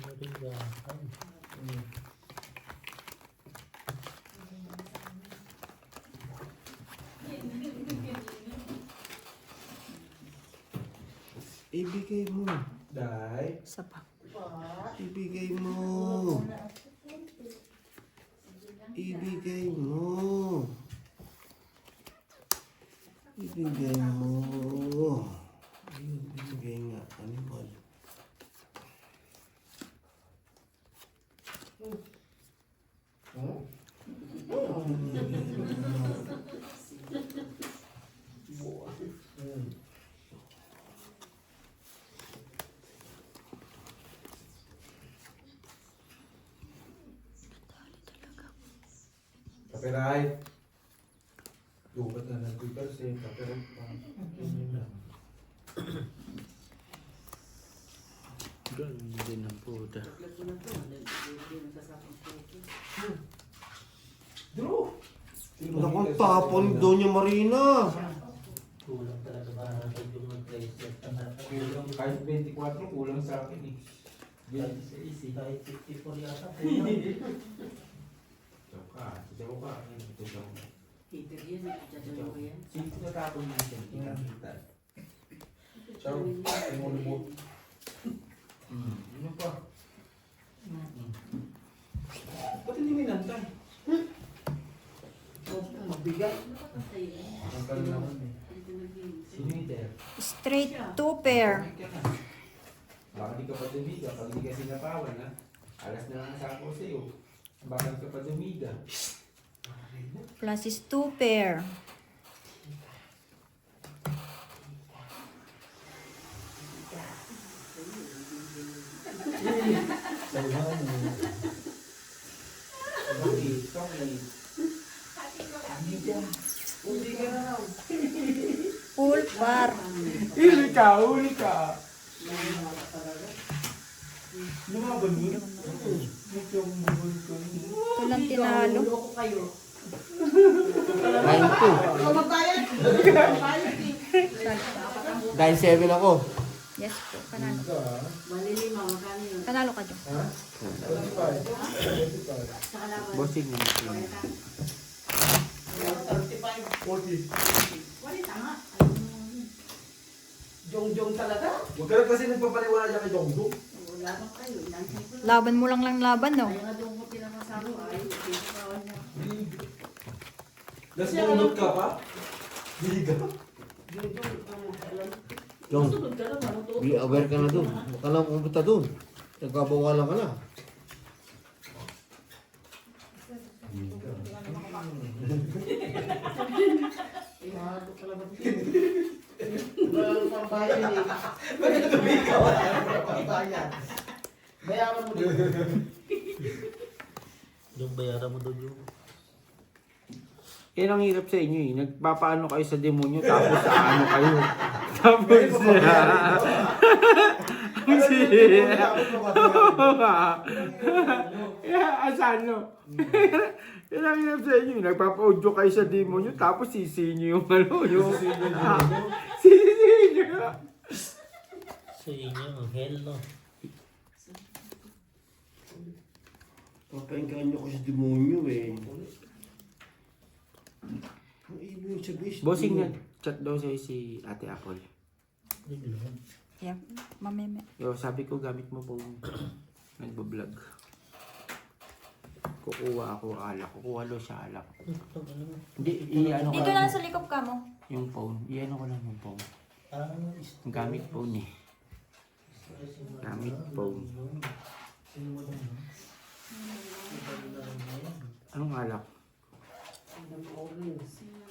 Marindahan. Ibigay mo. Dai. Isa pa. Ibigay mo. Ibigay mo. Ibigay mo. Ayun, ibigay nga. Animal. Copyright. Lupat na ng 2%, copyright pa. Ganyan lang. Ganun din ang puta. Bakit ko na to? Hindi nagsasapang ko. Draw! Wala kang tapon doon yung Marina. Kulang talaga para sa yung mag-tracer. Kulang, kahit 24, kulang sa akin eh. Kahit sa easy, kahit 54 yata. Ikaw ka, ikaw ka. Ito ka. Peter yan, nagdadalo ko yan. Sino natapon mo siya? Kita. Ciao. Ay mo lumot. Ano pa? Ba't hindi minantay? Mabigat. Napatay yan. Ang kalan naman eh. Dito naglinis. Sino yung ter? Straight 2 pair. Baka di ka pa dumiga, pag di ka sinapawan ha. Alas na lang sa ako sa'yo. Baka di ka pa dumiga. Plus is 2 pair. Bakit? Bakit? Uli ka na raw. Full par. Huli ka, huli ka. Lumaban mo? Ito yung bubul ko. Ito lang tinalo. Loko kayo. 9-2. Kamatayan. Dahil 7 ako. Yes po. Panalo. Malilima, magkano yun? Panalo ka dyan. Ha? 25. Sa kalaban. Bossing mo. 40. Wala tama. Ayun mo yun. Jong talaga. Huwag ka na kasi nagpapaliwala kay Jong. Wala bang kayo? Inaantay ko lang. Laban mo lang laban, no? Kaya nga doon ko pinakasama ay pinakawan niya. Tapos nunod ka pa? Liga. Jong, alam. Jong, Sunod ka naman. be aware ka na doon. Huwag ka lang pumunta doon. Nagkabawalan ka na. Iwado ka lang. Wala kang pambayan eh. Bakit tumigaw? Wala ka pambayan. Bayaran mo din. Yung bayaran mo doon yung... Yan ang hirap sa inyo eh. Nagpapaano kayo sa demonyo tapos sa ano kayo. Tapos asano. Yan ang hirap sa inyo. Nagpapa-audio kayo sa demonyo tapos sisinyo yung ano. Yung sisinyo. Sa inyo, ang hell no. Papainggan nyo ko sa demonyo eh. Ang ibig sabihin. Bossing na chat daw sa'yo si Ate Apple. Yeah, mameme. Yo, sabi ko gamit mo po nagbablog. Kukuha ako alak. Kukuha lo siya alak. Hindi, i-ano ko Dito lang lang sa likop ka mo. yung phone. I-ano ko lang yung phone. Ah, Gamit phone eh. Gamit phone. Anong alak?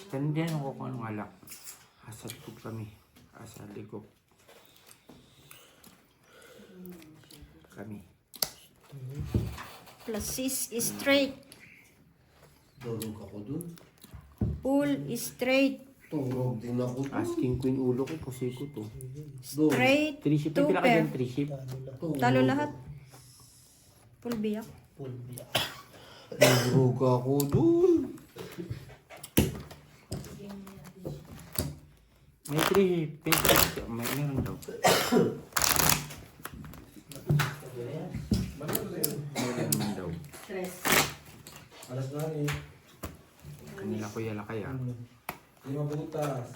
Tandiyan ako kung anong alak. Asa likop kami. Asa likop. Kami. Plus 6 is straight. Tulog ako doon. Full is straight. Tulog din ako doon. Asking Queen ulo ko. Pusi ko to. Straight. 3 ship. 2 Pila ka pair. dyan? 3 ship. Talo lahat. Full biyak. full biyak. Tulog ako doon. May 3 pesos. May meron daw. Meron daw. Stress. Alas na eh. Kanila ko yala kaya. 5 butas.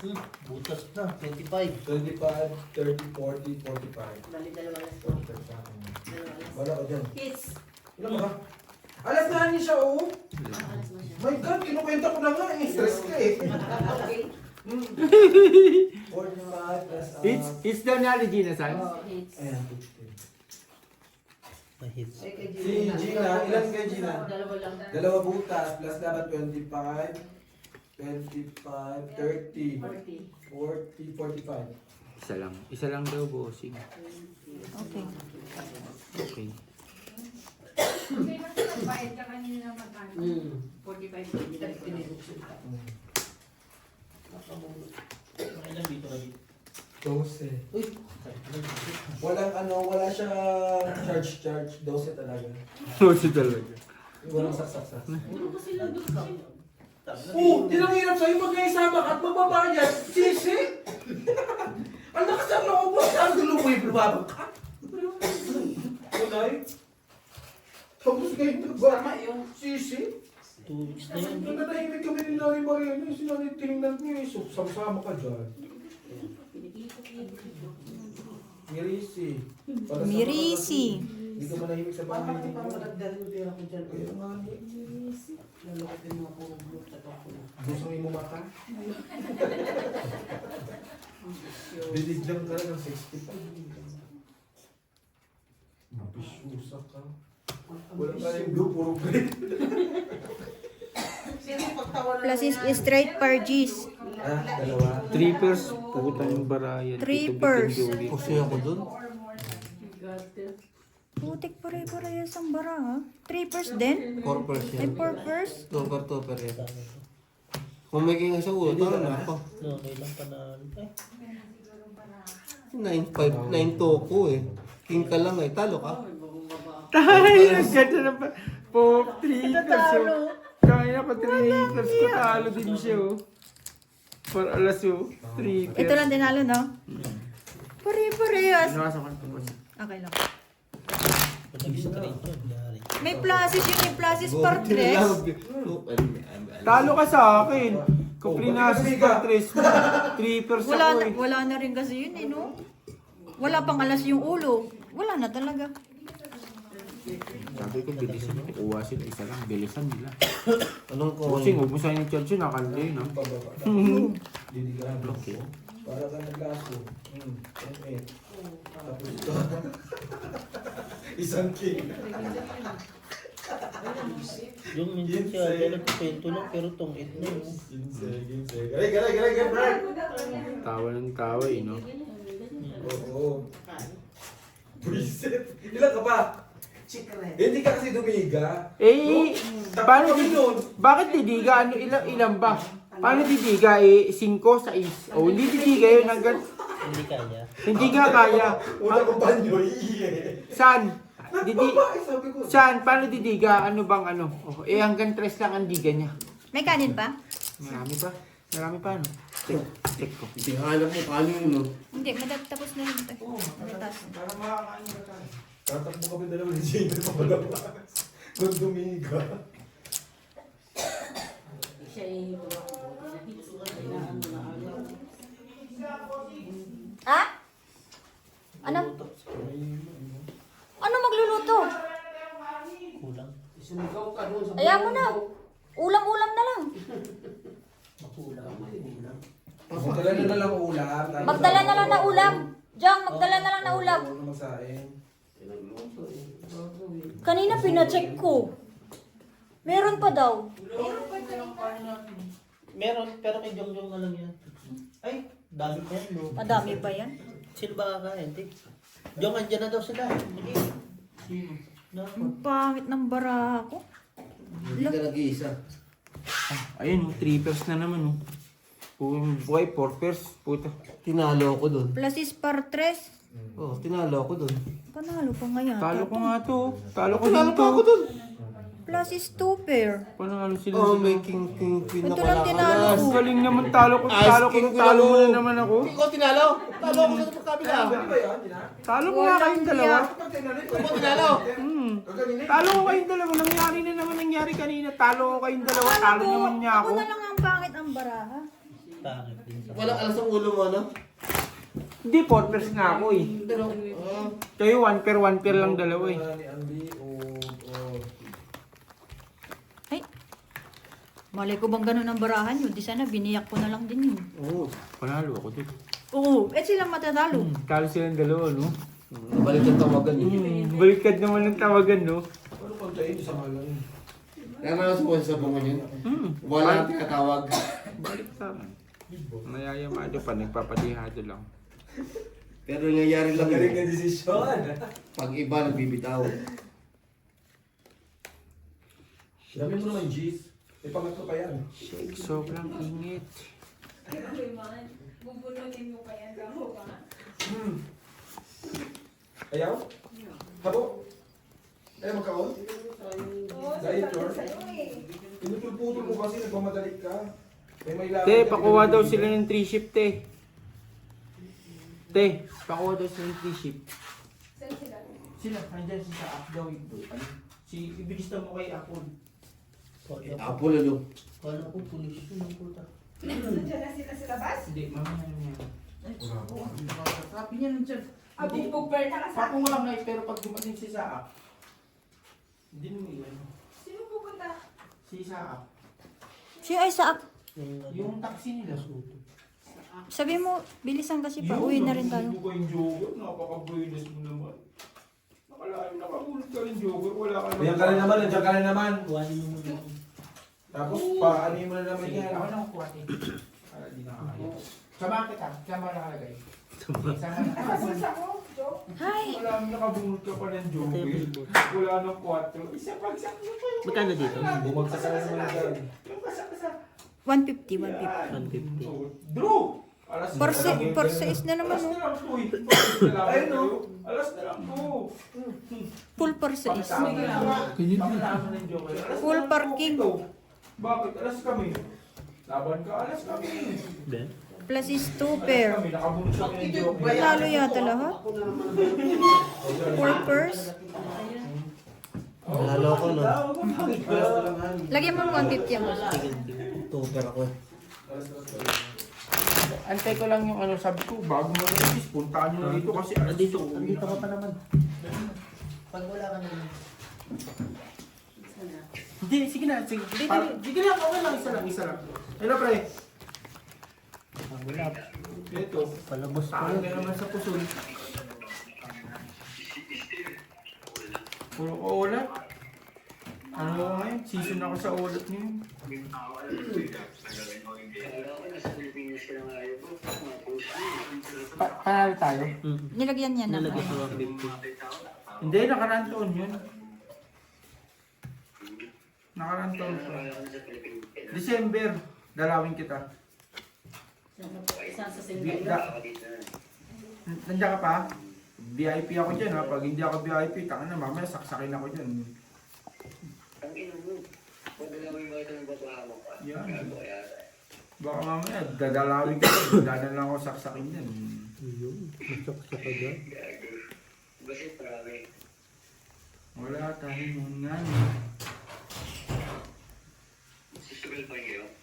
Butas na, 25. 25, 30, 40, 45. Bali, dalawa alas ko. Perfect sa akin. Dalawa alas. Wala ka dyan. Hits. Ilan ba? Alas na niya siya oh. Alas na siya. My God, kinukwenta ko na nga eh. Stress ka eh. Okay. 45 plus It's daw ni Ali Gina, San? Oh, hits. Ayan, 16. Na-hits. Ay, kay Si Gina, ilan kay Gina? Dalawa lang. 2 butas plus dapat 25, 25, 30, 40. 40, 45. Isa lang. Isa lang daw, bossing. Okay. Okay. Okay, mas nagbayad ka kanina ng magkano? 45 din nila. Ilan dito ka dito? 12. Uy! Wala siya charge. 12 talaga. Bossing talaga. Walang saksak. Puro ko sila doon ka. Oh, yun ang hirap sa'yo pag naisama ka at magbabayad. Sisi! Ang lakas ang loob mo. Saan dulo mo yung lumabang ka? Kulay? Tapos ngayon nagbama yung sisi? 2 weeks na yan. Nung natahimik kami ni Nanay Mariano, si Nanay tinignan niyo eh. So, sama ka dyan. Mirisi. Mirisi. Hindi ka manahimik sa bahay Bakit ninyo. parang madagdagan yung pera ko dyan? Kaya nga eh. Lalakot yung mga puro blue. Tatang ko na. Gusto mo mata? Binigyan ka na ng 65. Mapisyusa ka. Wala ka yung blue, puro green. Plus is straight per G's. Ah, dalawa. Trippers. Puta yung barayan. Trippers. Pusi ako doon. Putik pare-parehas ang bara ha. 3 din? 4% Ay, yan. 4 Topper yan. Kung may king sa ulo, talo na ako. No, may lang pa na... Eh, 9-5, 9 toko eh. King ka lang eh, talo ka. Tayo! Ganda na pa. Po, 3 liters oh. Kaya pa 3 liters ko. Talo din siya oh. For alas oh. 3 Ito lang dinalo, no? Pare-parehas. Nakasakan ko po. Okay lang. pag nag-straight yun, yari. May pluses yun, may pluses per dress. Talo ka sa akin. Kaprinasis pa, 3% Wala ako na, eh. wala na rin kasi yun eh, no? Wala pang alas yung ulo. Wala na talaga. Sabi ko, bilisan. Kukuha sila, isa lang. Bilisan nila. Anong ko? Bossing, huwag mo sa inyo charge yun. Nakala yun, ha? Pababa. Didigaan mo. Para ka naglaso. Tapos ito. Isang king. Yung minsan siya, dala kwento lang, pero tungit na yun. Ginseng. Galing, Brad! Tawa ng tawa, eh, no? Oo. Buisit. Ilan ka pa? Hindi ka kasi dumiga. Eh, Tapos paano kami nun. bakit didiga? Ano, ilan ba? Paano didiga? Eh, 5, 6. O, hindi didiga yun hanggang... Hindi kaya. Hindi nga kaya. Una kong banyo, iye. Saan? Didi... Babae, sabi ko. Saan? Paano didiga? Ano bang ano? Oh, eh, hanggang 3 lang ang diga niya. May kanin pa? Marami pa. Marami pa, ano? Check ko. Hindi ka alam mo, paano yun, no? Hindi, matatapos na rin ito. Matatas. Para makakaano na tayo. Tatakbo kami dalawa ni Jane na pamalabas. Nung dumiga. Siya yung kailangan mo na agaw. Ha? Ano? Ano magluluto? Kulang. Ayaw mo na. Ulam-ulam na lang. Magdala na lang ulam. Magdala na lang na ulam. Jong, magdala na lang na ulam. Ano magsain? Kanina pina-check ko. Meron pa daw. Meron, pero kay Jongjong na lang yan. Ay, dami pa yan, no? Madami pa yan. Sino ba kakain? Hindi. Jong, andyan na daw sila. Hindi. Sino? Nako. Ang pangit ng bara ko. Hindi ka nag-iisa. Ayun, 3 na naman, oh. Kung buhay, 4 puta. Tinalo ako dun. Plus is par 3. Oh, tinalo ako dun. Panalo pa nga yan. Talo ko nga to. Talo ko Tinalo dito. pa ako dun. Plus is 2 pair. Panalo sila. Oh, sila. may king queen na Ito pala lang tinalo ka. Ang galing naman, talo ko King talo mo Queen na naman ako. Ikaw tinalo. Talo ako sa kabila. Talo ko nga kayong dalawa. Ikaw tinalo. Talo ko kayong dalawa. Nangyari kanina. Talo ko kayong dalawa. Talo naman niya Ako ako. na lang ang pangit ang baraha. Pangit din sa... Walang alas ang ulo mo, no? Hindi, 4 nga ako eh. Pero, Kayo 1 pair lang dalawa eh. Ay. Malay ko bang ganun ang barahan yun? Di sana biniyak ko na lang din yun. oo. Panalo ako dito. Oo, silang matatalo. Talo silang dalawa, no? Nabalik ang tawagan eh. Baliktad naman ng tawagan, no? Ano pang tayo sa malang? Kaya naman sa bunga yun. Wala nang tinatawag. Baliktad. Nayayamado pa, nagpapadihado lang. Pero nangyayari lang Magaling yun. na desisyon. Pag iba nagbibitaw. Dami mo naman, G's. May pangatlo pa yan. Sobrang ingit. Bubunutin mo pa yan sa mukha. Ayaw? Habo? Ayaw magkaon? Diet chore? Pinutulputol mo kasi nagmamadali ka. May laban Te, ka, pakuha daw pinutulputol. sila ng 3 shift, te. Te, pakuha daw sila ng 3 shift. Saan sila? Sila, nandyan si sa app daw ito. Si, ibilis daw mo kay Apple. Apo lalo. Kala ko, pulis yun ang puta. Nandiyan na sila sa labas? Hindi, mamaya na yan. Sabi niya nandiyan. Ah, bugbugber na ka sa Pakuha nga eh, pero pag dumating si Saap, hindi mo iyan. Sino pupunta? Si Saap. Siya ay sa... Yung taxi nila. Sabi mo, bilisan kasi pa. Uwi na rin tayo. Hindi ko yung jogger, napaka-brainless mo naman. Nakahulog ka rin jogger, wala ka Ayan ka na naman, nandiyan ka na naman. Kuhanin mo muna. Tapos paano mo na naman Sige, yan. ako na kukuha eh. Para di na kaya. Sama kita, sama na kalagay. Sama na. Nakasus ako, Joe. Hi! Wala nang nakabunot ka pa ng jogger. Wala nang 4. Isa pa, isa pa. Magkano dito? Bumagsak ka na naman dyan. Yung kasa-kasa. 150, 150. 150. Drew! Alas na lang. Per 6 na naman, Alas oh. na lang po eh. Ayun no. Alas na lang po. Full per 6. Pakitama ng joker. Alas Full na lang parking. po ito. Bakit? Alas kami. Laban ka, alas kami. Ben? Plus is 2 Alas pair. kami, nakabunot kami ng joker. Talo yata lahat. 4 pairs. Nalo ko, no? Lagyan mo ng 150 mo. Sige. Tuber ako eh. Antay ko lang yung ano, sabi ko, bago mag-release, puntaan nyo dito kasi Andito ka pa naman. Pag wala ka naman. Hindi, sige na, sige. Sige lang, okay lang, isa lang. Hello, pre. Wala. Ito, Palabas pa saan yun. ka naman sa puson? Puro ko ulat. Ano ko ngayon? Season ako sa ulat niyo. Panalo tayo? Nilagyan niya na. Nalagyan ko ang 50. Hindi, nakaraan taon yun. Nakaraan taon pa. December, dalawin kita. Isa sa Nandiyan ka pa? VIP ako dyan ha. Pag hindi ako VIP, tanga na mamaya saksakin ako dyan. Yan. Baka mamaya dadalawin ka dyan. Dadan lang ako saksakin dyan. Ayun, masaksak ka dyan. Wala tayo nun nga.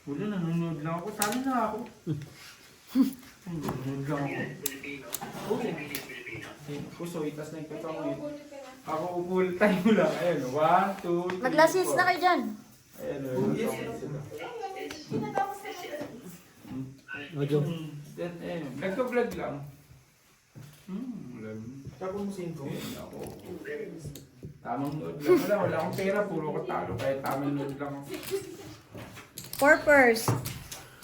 Wala, nanonood lang ako. Sali na ako. Nanonood lang ako. Puso, itas na ikot ako yun. Ako full time lang. Ayan, 1, 2, 3, Mag-last hits na kayo dyan. Ayan, O, Jom. then, nagka-vlog lang. Tapos mo sin ko. Ako. Tamang nood lang. Wala akong pera. Puro ko talo. Kaya tamang nood lang ako. Purpose.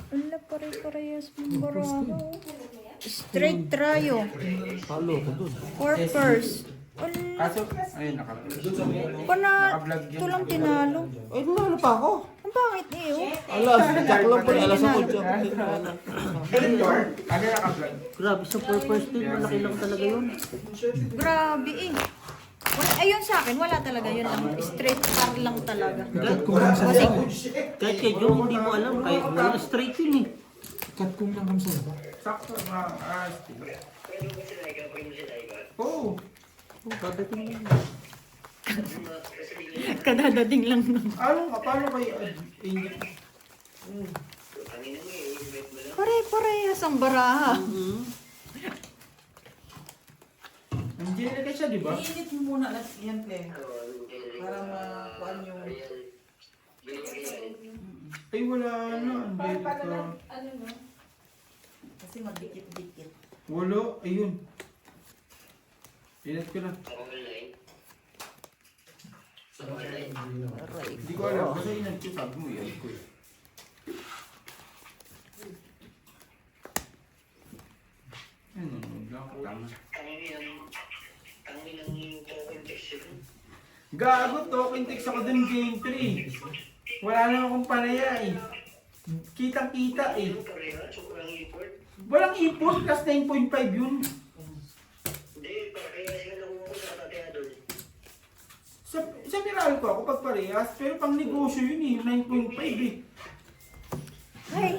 Wala pare-parehas mong barado. Straight tryo. Palo ko dun. Purpose. Wala. Kaso, ayun, naka-vlog. Pana, Naka-vlog yan. ito lang tinalo. Ay, ano pa ako? Ang bakit iyo? Alas, jack lang pala. Alas ako, jack. Ano naka-vlog? Grabe, sa purpose din. Malaki lang talaga yun. Grabe eh. Wala, ayun sa akin, wala talaga yun. Ang straight par lang talaga. Cut kung lang sa Kahit kay Jom, hindi mo alam. Kahit wala straight yun eh. Cut kung lang kami sa Sakto, mga Oo. Oh, kadating lang. Kadadating lang nun. Paano kayo? Pare-parehas ang baraha. Angelica siya, di ba? Iinit mo muna yan, Ple. Para makuhaan yung... Ay, wala na. Angelica. Ano no? Kasi magdikit-dikit. Wala. Ayun. Inat ko na. Hindi ko alam. Kasi inat ko. Sabi mo, inat ko eh. Nanonood lang ako. Tama. Gago, token text ako dun game 3. Wala na akong panaya eh. Kitang-kita eh. Walang import, plus 9.5 yun. Sa Miral ko ako pag parehas, pero pang negosyo yun eh, 9.5 eh. Ay,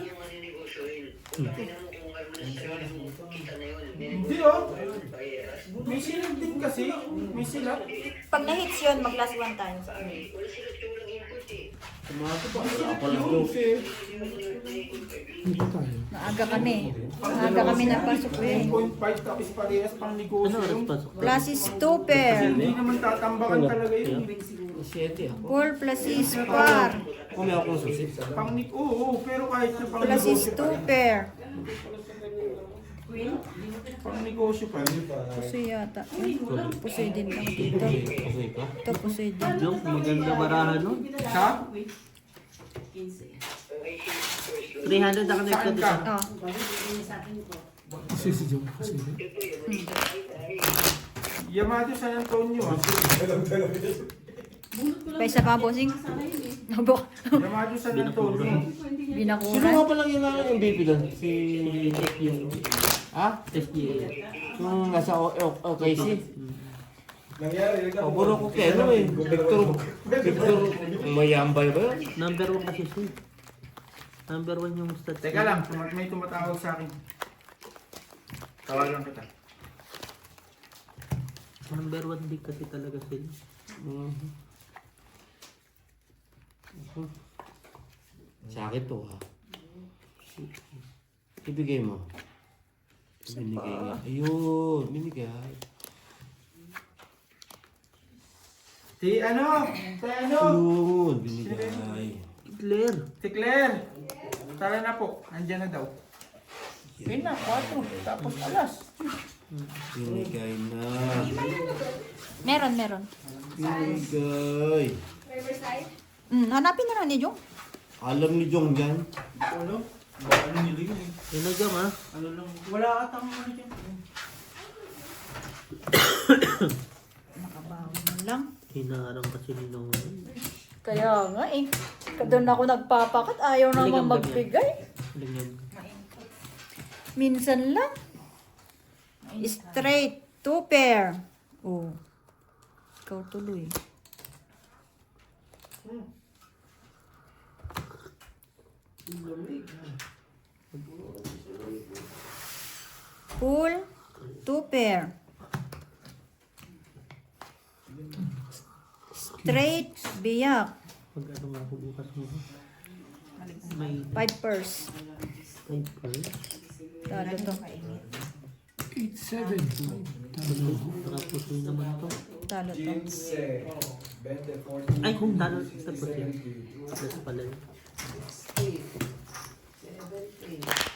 Hindi oh. May silag din kasi. May silag. pag na-hits yun, mag-last one tayo. Hindi tayo. Maaga kami. Maaga kami napasok eh. 9.5 tapos parehas pang negosyo Ano oras yun. pasok? Plus is 2 pair. Hindi naman tatambakan talaga yun. 7 ako. 4 plus is par. Kumi ako ng susi. Oo, pero kahit na pang Plus is negosyo pa. 2 pair. Pang negosyo pa. Pusoy yata. Pusoy din lang dito. Okay ka? Ito pusoy din. Jom, maganda barahan nun. Sa? 300 na connect Saan ka ka? dito. Oh. Kasi si Jom. Kasi Yamato San Antonio. ah. Paisa pa, bossing. Nabo. Yamato San Antonio. Sino Binakuran. nga palang yung MVP doon? Si... Ha? SGA. Yung nasa OKC? Nangyari, O, puro ko keno eh. Victor, mayambay ba yun? Number 1 kasi siya. Number 1 yung stats. Teka lang, may tumatawag sa akin. Tawagan kita. Number 1 big kasi talaga sila. Sa akin to ha. Ibigay mo. Binigay nga. Ayun, binigay. Si ano? Ayun, binigay. Claire. Si Claire. Tara na po. Andyan na daw. Yun na, 4. Tapos alas. Binigay na. Meron. Binigay. Hanapin na lang ni Jong. Alam ni Jong yan. Ano? Ano nila yun? Yun na dyan, ha? Ano lang? Wala atang ano dyan. Nakabawi mo lang. Hinarang kasi ni Noel. Kaya nga eh. Doon ako nagpapakat. Ayaw naman Halika, magbigay. Lingyan. Minsan lang. Straight. 2 pair. Oh. Ikaw tuloy. Full. 2 pair. Straight. Biyak. Pag ano nga ako bukas mo. May 5 pairs. typer. Talo to. 8-7. Nakapuso naman to. Talo to. 15, 20, 40, Ay, kung talo sa puti. 70. Plus pala yun. 70.